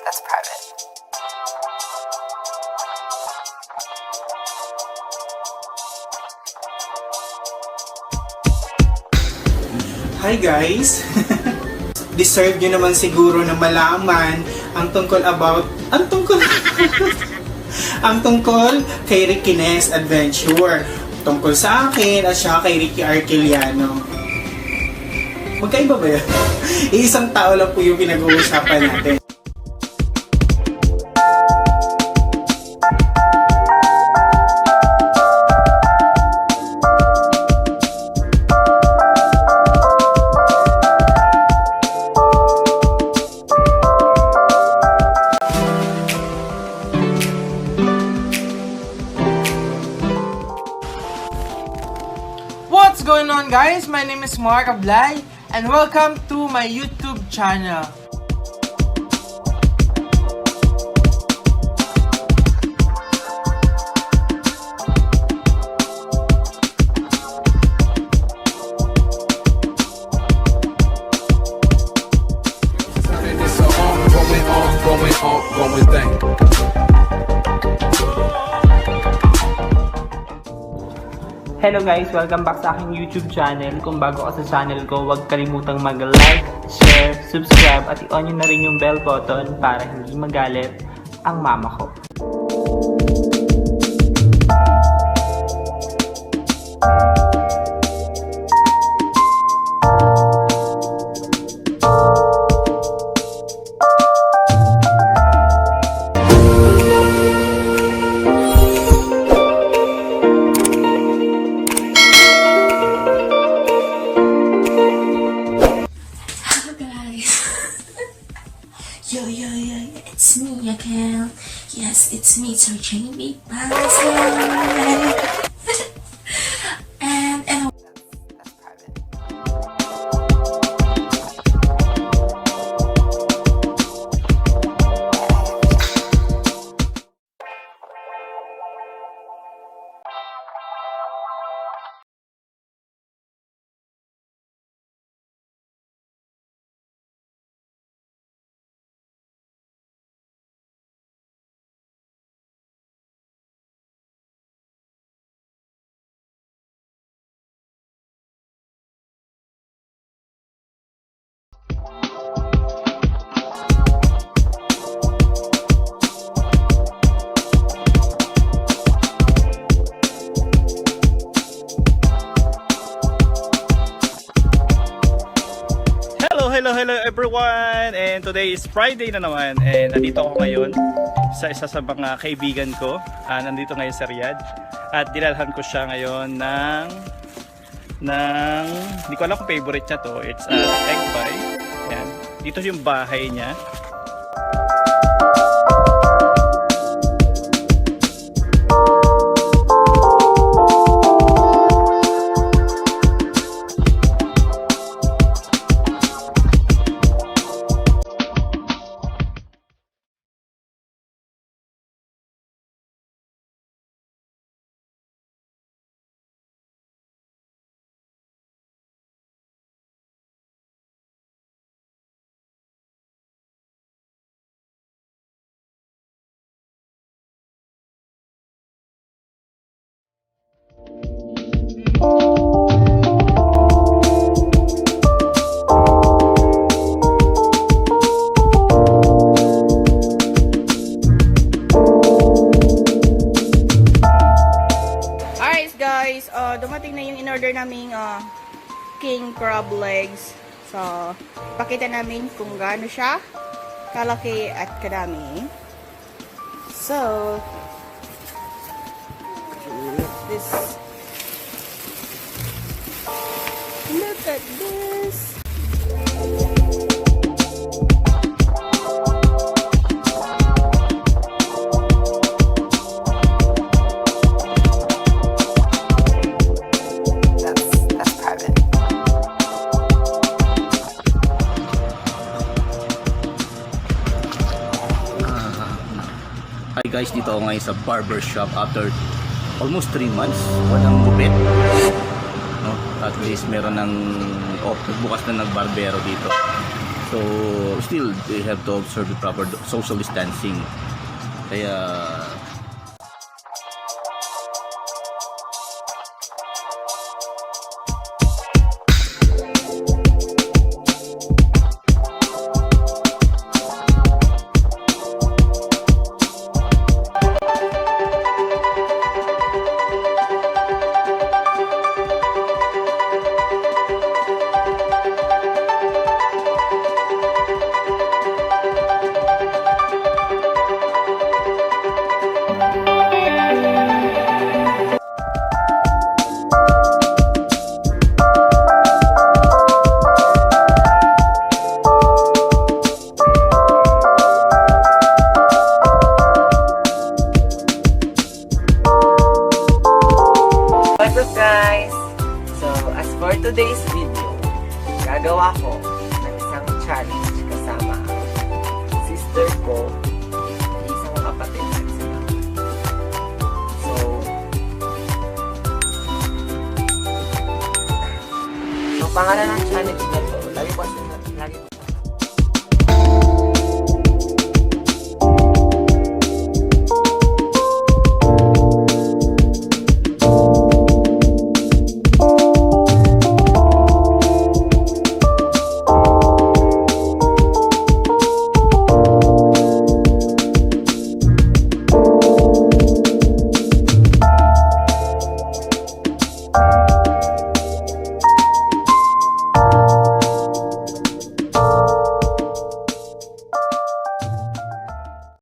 That's private. Hi guys! Deserve nyo naman siguro na malaman ang tungkol ang tungkol kay Ricky Ness Adventure. Tungkol sa akin at siya kay Ricky Arqueliano. Magkaiba ba yun? Isang tao lang po yung pinag-uusapan natin. What's going on, guys? My name is Mark Ablay and welcome to my YouTube channel. It's a ongoing thing. Hello guys! Welcome back sa aking YouTube channel. Kung bago ka sa channel ko, huwag kalimutang mag-like, share, subscribe at i-on nyo na rin yung bell button para hindi magalit ang mama ko. Yo, it's me again. Yes, it's me, Sir Jamie Basil. and That's private. Hello everyone! And today is Friday na naman and nandito ako ngayon sa isa sa mga kaibigan ko. Nandito ngayon sa Riyadh at dinalhan ko siya ngayon ng hindi ko alam kung favorite niya to. It's egg pie. Ayan. Dito yung bahay niya. Dumating na yung in-order naming king crab legs. So, pakita namin kung gaano siya kalaki at kadami. So, this. Look at this. That's private. Hi guys, dito ako ngayon sa barber shop after almost 3 months. Walang gupit. No? At least meron ng bukas na nagbarbero dito. So So still they have to observe the proper social distancing. Kaya What's up guys? So as for today's video, gagawa ko ng isang challenge kasama sister ko, isang kapatid at sila. So pangalan ng challenge na